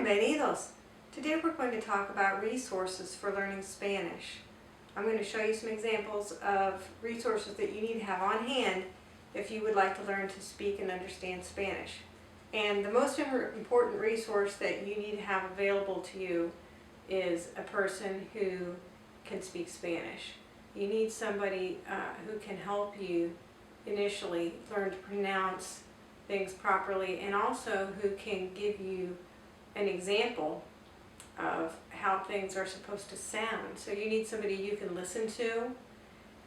Bienvenidos! Today we're going to talk about resources for learning Spanish. I'm going to show you some examples of resources that you need to have on hand if you would like to learn to speak and understand Spanish. And the most important resource that you need to have available to you is a person who can speak Spanish. You need somebody who can help you initially learn to pronounce things properly, and also who can give you an example of how things are supposed to sound. So you need somebody you can listen to,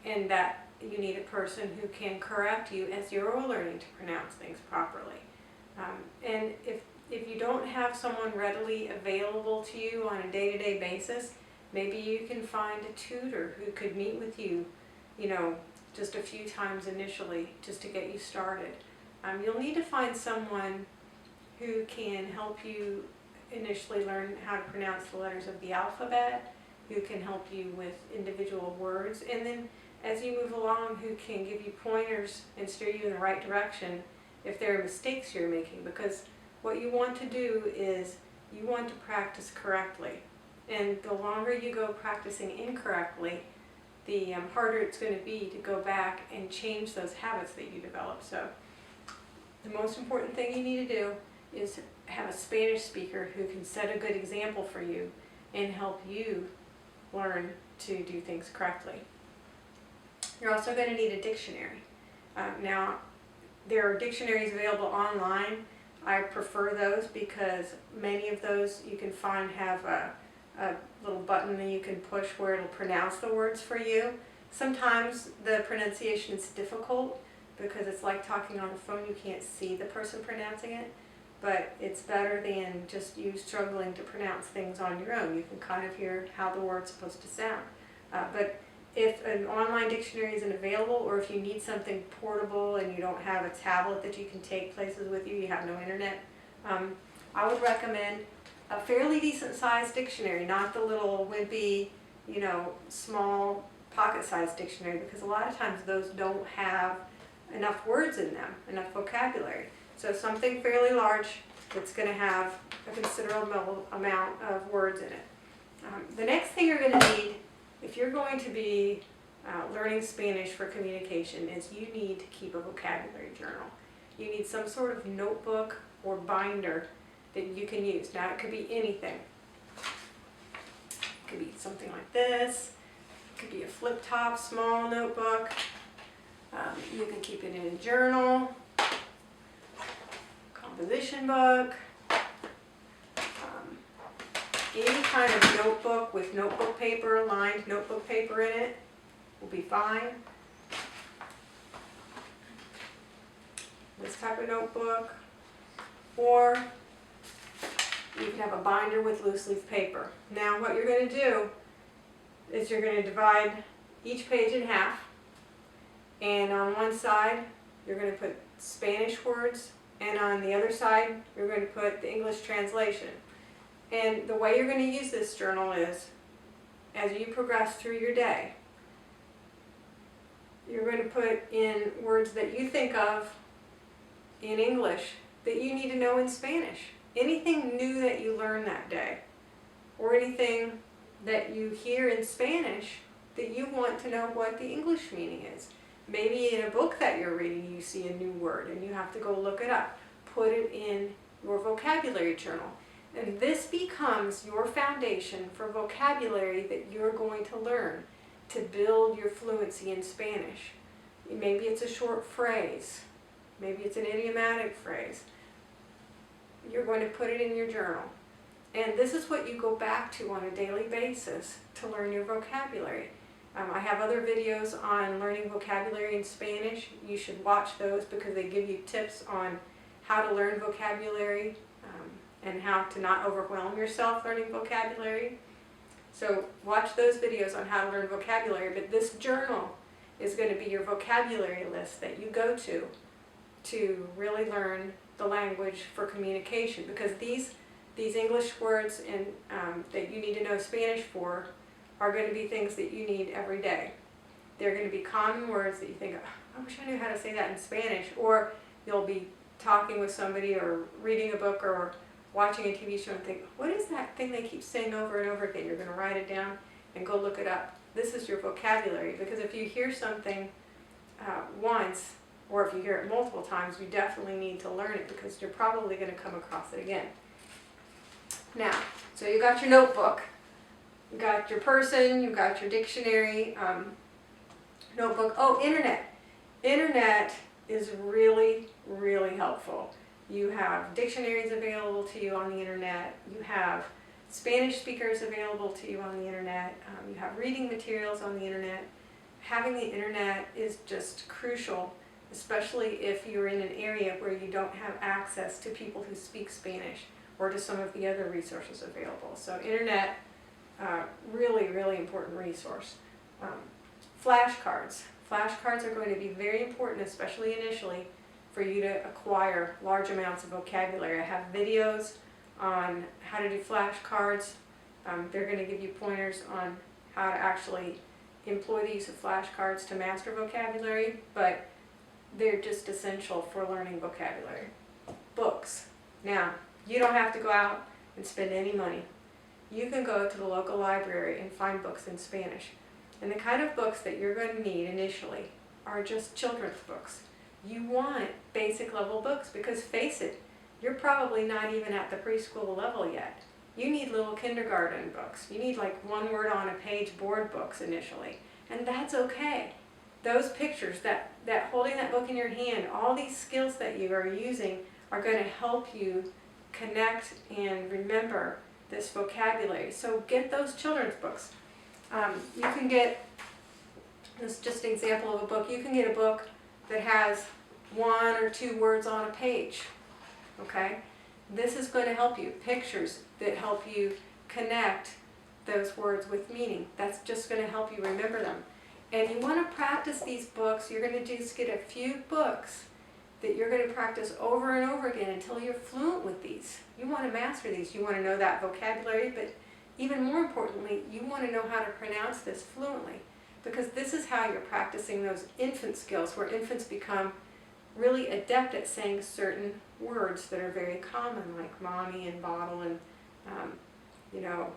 and that you need a person who can correct you as you're learning to pronounce things properly. And if you don't have someone readily available to you on a day-to-day basis, maybe you can find a tutor who could meet with you, just a few times initially, just to get you started. You'll need to find someone who can help you initially learn how to pronounce the letters of the alphabet, who can help you with individual words, and then as you move along, who can give you pointers and steer you in the right direction if there are mistakes you're making. Because what you want to do is you want to practice correctly, and the longer you go practicing incorrectly, the harder it's going to be to go back and change those habits that you develop. So the most important thing you need to do is have a Spanish speaker who can set a good example for you and help you learn to do things correctly. You're also going to need a dictionary. Now, there are dictionaries available online. I prefer those because many of those you can find have a little button that you can push where it'll pronounce the words for you. Sometimes the pronunciation is difficult because it's like talking on the phone. You can't see the person pronouncing it, but it's better than just you struggling to pronounce things on your own. You can kind of hear how the word's supposed to sound. But if an online dictionary isn't available, or if you need something portable and you don't have a tablet that you can take places with you, you have no internet, I would recommend a fairly decent sized dictionary, not the little wimpy, small pocket-sized dictionary, because a lot of times those don't have enough words in them, enough vocabulary. So something fairly large that's going to have a considerable amount of words in it. The next thing you're going to need, if you're going to be learning Spanish for communication, is you need to keep a vocabulary journal. You need some sort of notebook or binder that you can use. Now, it could be anything. It could be something like this. It could be a flip-top small notebook. You can keep it in a journal, composition book, any kind of notebook with notebook paper, lined notebook paper in it will be fine. This type of notebook, or you can have a binder with loose leaf paper. Now what you're going to do is you're going to divide each page in half, and on one side you're going to put Spanish words, and on the other side you're going to put the English translation. And the way you're going to use this journal is, as you progress through your day, you're going to put in words that you think of in English that you need to know in Spanish. Anything new that you learn that day, or anything that you hear in Spanish that you want to know what the English meaning is. Maybe in a book that you're reading you see a new word and you have to go look it up. Put it in your vocabulary journal. And this becomes your foundation for vocabulary that you're going to learn to build your fluency in Spanish. Maybe it's a short phrase. Maybe it's an idiomatic phrase. You're going to put it in your journal. And this is what you go back to on a daily basis to learn your vocabulary. I have other videos on learning vocabulary in Spanish. You should watch those because they give you tips on how to learn vocabulary and how to not overwhelm yourself learning vocabulary. So watch those videos on how to learn vocabulary, but this journal is going to be your vocabulary list that you go to really learn the language for communication, because these English words that you need to know Spanish for are going to be things that you need every day. They're going to be common words that you think, oh, I wish I knew how to say that in Spanish, or you'll be talking with somebody or reading a book or watching a TV show and think, what is that thing they keep saying over and over again? You're going to write it down and go look it up. This is your vocabulary, because if you hear something once, or if you hear it multiple times, you definitely need to learn it, because you're probably going to come across it again. Now, so you got your notebook, you got your person, you got your dictionary, notebook. Oh, internet. Internet is really, really helpful. You have dictionaries available to you on the internet. You have Spanish speakers available to you on the internet. You have reading materials on the internet. Having the internet is just crucial, especially if you're in an area where you don't have access to people who speak Spanish or to some of the other resources available. So internet, really, really important resource. Flashcards. Flashcards are going to be very important, especially initially, for you to acquire large amounts of vocabulary. I have videos on how to do flashcards. They're going to give you pointers on how to actually employ the use of flashcards to master vocabulary, but they're just essential for learning vocabulary. Books. Now, you don't have to go out and spend any money. You can go to the local library and find books in Spanish. And the kind of books that you're going to need initially are just children's books. You want basic level books, because face it, you're probably not even at the preschool level yet. You need little kindergarten books. You need like one word on a page board books initially. And that's okay. Those pictures, that holding that book in your hand, all these skills that you are using are going to help you connect and remember this vocabulary. So get those children's books. You can get, this is just an example of a book, you can get a book that has 1 or 2 words on a page, okay? This is going to help you. Pictures that help you connect those words with meaning. That's just going to help you remember them. And you want to practice these books. You're going to just get a few books that you're going to practice over and over again until you're fluent with these. You want to master these. You want to know that vocabulary, but even more importantly, you want to know how to pronounce this fluently, because this is how you're practicing those infant skills, where infants become really adept at saying certain words that are very common, like mommy and bottle and, you know,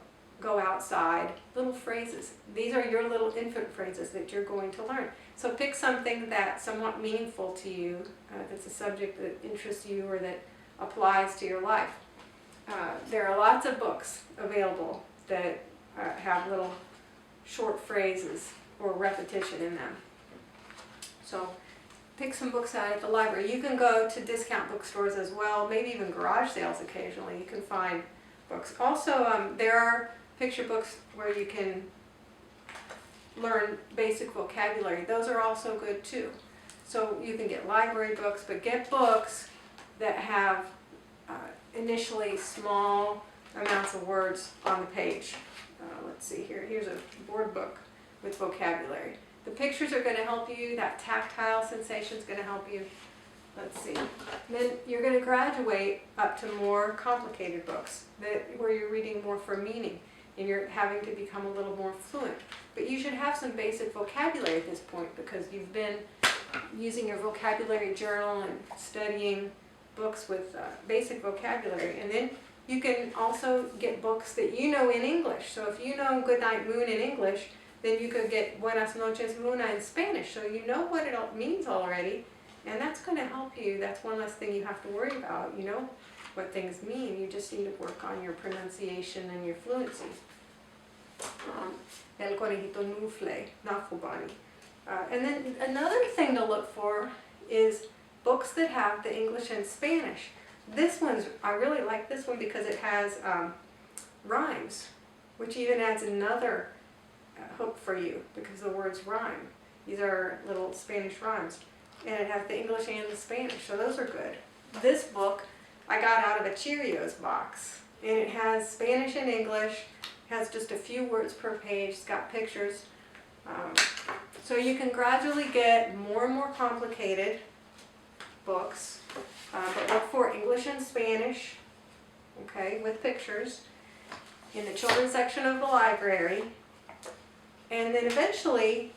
go outside, little phrases. These are your little infant phrases that you're going to learn. So pick something that's somewhat meaningful to you, that's a subject that interests you or that applies to your life. There are lots of books available that have little short phrases or repetition in them. So pick some books out at the library. You can go to discount bookstores as well, maybe even garage sales occasionally. You can find books. Also, there are picture books where you can learn basic vocabulary. Those are also good too. So you can get library books, but get books that have initially small amounts of words on the page. Let's see here. Here's a board book with vocabulary. The pictures are going to help you. That tactile sensation is going to help you. Let's see. Then you're going to graduate up to more complicated books where you're reading more for meaning and you're having to become a little more fluent. But you should have some basic vocabulary at this point, because you've been using your vocabulary journal and studying books with basic vocabulary. And then you can also get books that you know in English. So if you know Goodnight Moon in English, then you could get Buenas noches Luna in Spanish. So you know what it all means already, and that's going to help you. That's one less thing you have to worry about. You know what things mean. You just need to work on your pronunciation and your fluency. El conejito nufle, nafubani. And then another thing to look for is books that have the English and Spanish. I really like this one because it has rhymes, which even adds another hook for you, because the words rhyme. These are little Spanish rhymes. And it has the English and the Spanish, so those are good. This book I got out of a Cheerios box, and it has Spanish and English, has just a few words per page, it's got pictures. So you can gradually get more and more complicated books, but look for English and Spanish, okay, with pictures, in the children's section of the library. And then eventually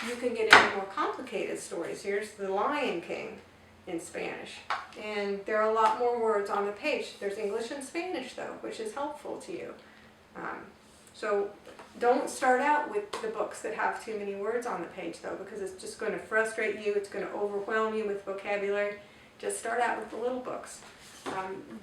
you can get into more complicated stories. Here's The Lion King. in Spanish. And there are a lot more words on the page. There's English and Spanish though, which is helpful to you. So don't start out with the books that have too many words on the page though, because it's just going to frustrate you, it's going to overwhelm you with vocabulary. Just start out with the little books.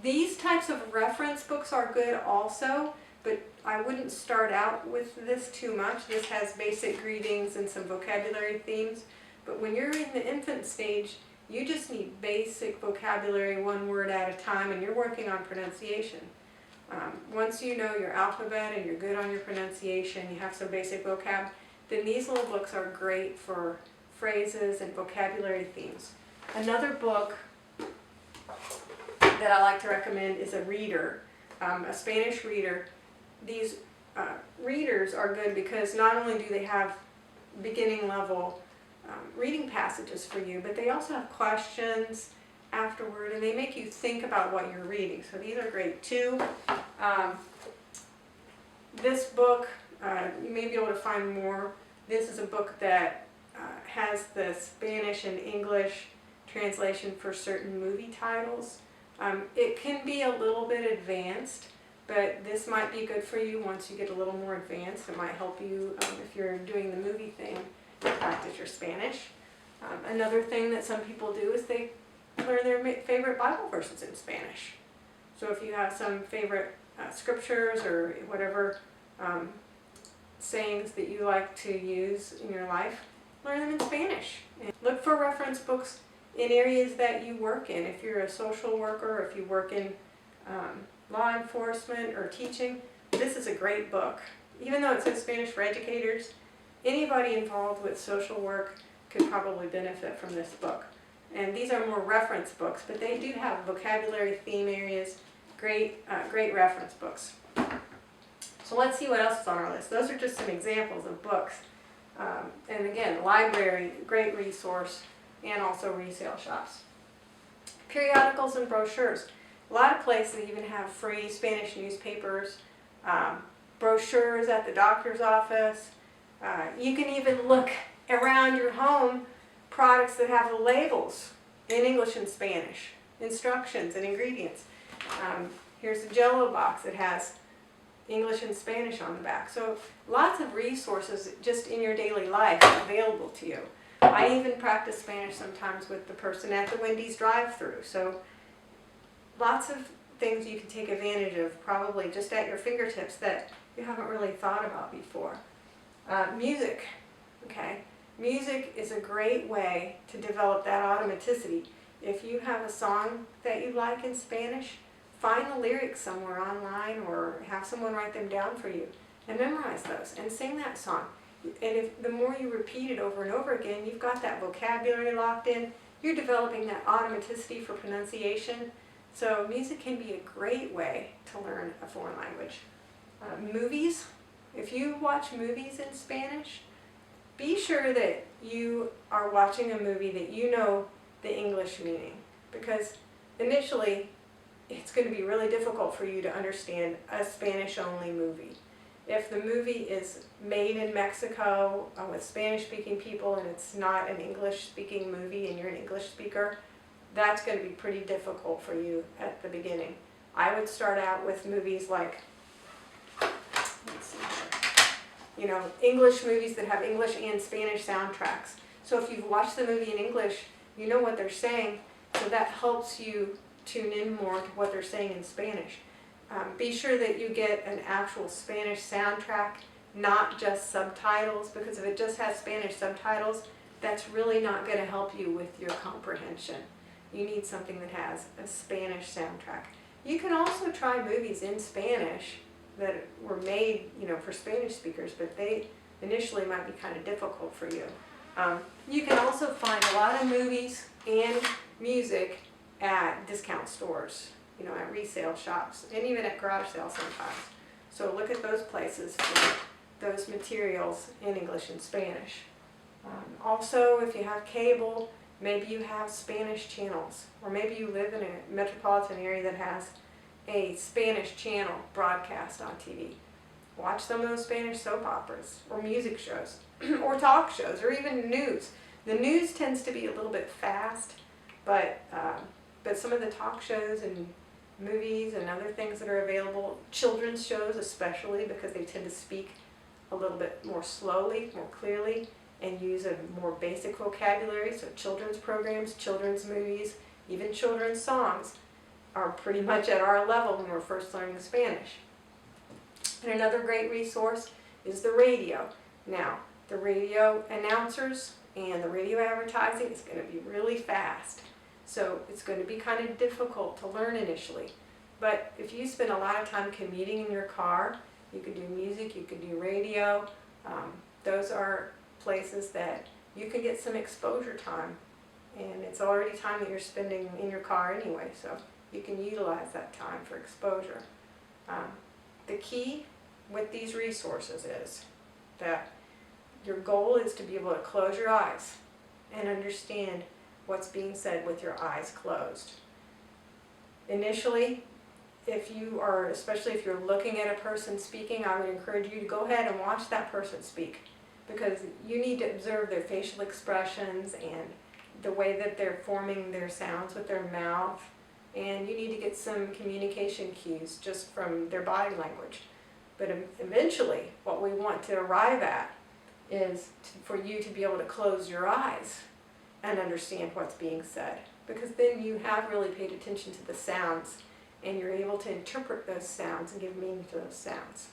These types of reference books are good also, but I wouldn't start out with this too much. This has basic greetings and some vocabulary themes, but when you're in the infant stage, you just need basic vocabulary, one word at a time, and you're working on pronunciation. Once you know your alphabet and you're good on your pronunciation, you have some basic vocab, then these little books are great for phrases and vocabulary themes. Another book that I like to recommend is a reader, a Spanish reader. These readers are good because not only do they have beginning level reading passages for you, but they also have questions afterward, and they make you think about what you're reading. So these are great too. This book, you may be able to find more. This is a book that has the Spanish and English translation for certain movie titles. It can be a little bit advanced, but this might be good for you once you get a little more advanced. It might help you if you're doing the movie thing to practice your Spanish. Another thing that some people do is they learn their favorite Bible verses in Spanish. So if you have some favorite scriptures or whatever sayings that you like to use in your life, learn them in Spanish. And look for reference books in areas that you work in. If you're a social worker, or if you work in law enforcement or teaching, this is a great book. Even though it says Spanish for educators, anybody involved with social work could probably benefit from this book. And these are more reference books, but they do have vocabulary theme areas, great reference books. So let's see what else is on our list. Those are just some examples of books. And again, library, great resource, and also resale shops. Periodicals and brochures. A lot of places even have free Spanish newspapers, brochures at the doctor's office. You can even look around your home, products that have the labels in English and Spanish, instructions and ingredients. Here's a Jell-O box that has English and Spanish on the back. So lots of resources just in your daily life available to you. I even practice Spanish sometimes with the person at the Wendy's drive-thru. So lots of things you can take advantage of probably just at your fingertips that you haven't really thought about before. Music, okay? Music is a great way to develop that automaticity. If you have a song that you like in Spanish, find the lyrics somewhere online or have someone write them down for you and memorize those and sing that song. And if the more you repeat it over and over again, you've got that vocabulary locked in. You're developing that automaticity for pronunciation. So music can be a great way to learn a foreign language. Movies. If you watch movies in Spanish, be sure that you are watching a movie that you know the English meaning, because initially it's going to be really difficult for you to understand a Spanish-only movie. If the movie is made in Mexico with Spanish-speaking people and it's not an English-speaking movie and you're an English speaker, that's going to be pretty difficult for you at the beginning. I would start out with movies like, let's see here, you know, English movies that have English and Spanish soundtracks. So if you've watched the movie in English, you know what they're saying, so that helps you tune in more to what they're saying in Spanish. Be sure that you get an actual Spanish soundtrack, not just subtitles, because if it just has Spanish subtitles, that's really not going to help you with your comprehension. You need something that has a Spanish soundtrack. You can also try movies in Spanish that were made, you know, for Spanish speakers, but they initially might be kind of difficult for you. You can also find a lot of movies and music at discount stores, you know, at resale shops, and even at garage sales sometimes. So look at those places for those materials in English and Spanish. Also, if you have cable, maybe you have Spanish channels, or maybe you live in a metropolitan area that has a Spanish channel broadcast on TV. Watch some of those Spanish soap operas, or music shows, or talk shows, or even news. The news tends to be a little bit fast, But some of the talk shows and movies and other things that are available, children's shows especially, because they tend to speak a little bit more slowly, more clearly, and use a more basic vocabulary. So children's programs, children's movies, even children's songs are pretty much at our level when we're first learning Spanish. And another great resource is the radio. Now, the radio announcers and the radio advertising is going to be really fast. So it's going to be kind of difficult to learn initially. But if you spend a lot of time commuting in your car, you could do music, you could do radio. Those are places that you can get some exposure time. And it's already time that you're spending in your car anyway, so you can utilize that time for exposure. The key with these resources is that your goal is to be able to close your eyes and understand what's being said with your eyes closed. Initially, especially if you're looking at a person speaking, I would encourage you to go ahead and watch that person speak, because you need to observe their facial expressions and the way that they're forming their sounds with their mouth, and you need to get some communication cues just from their body language. But eventually, what we want to arrive at is for you to be able to close your eyes and understand what's being said, because then you have really paid attention to the sounds and you're able to interpret those sounds and give meaning to those sounds.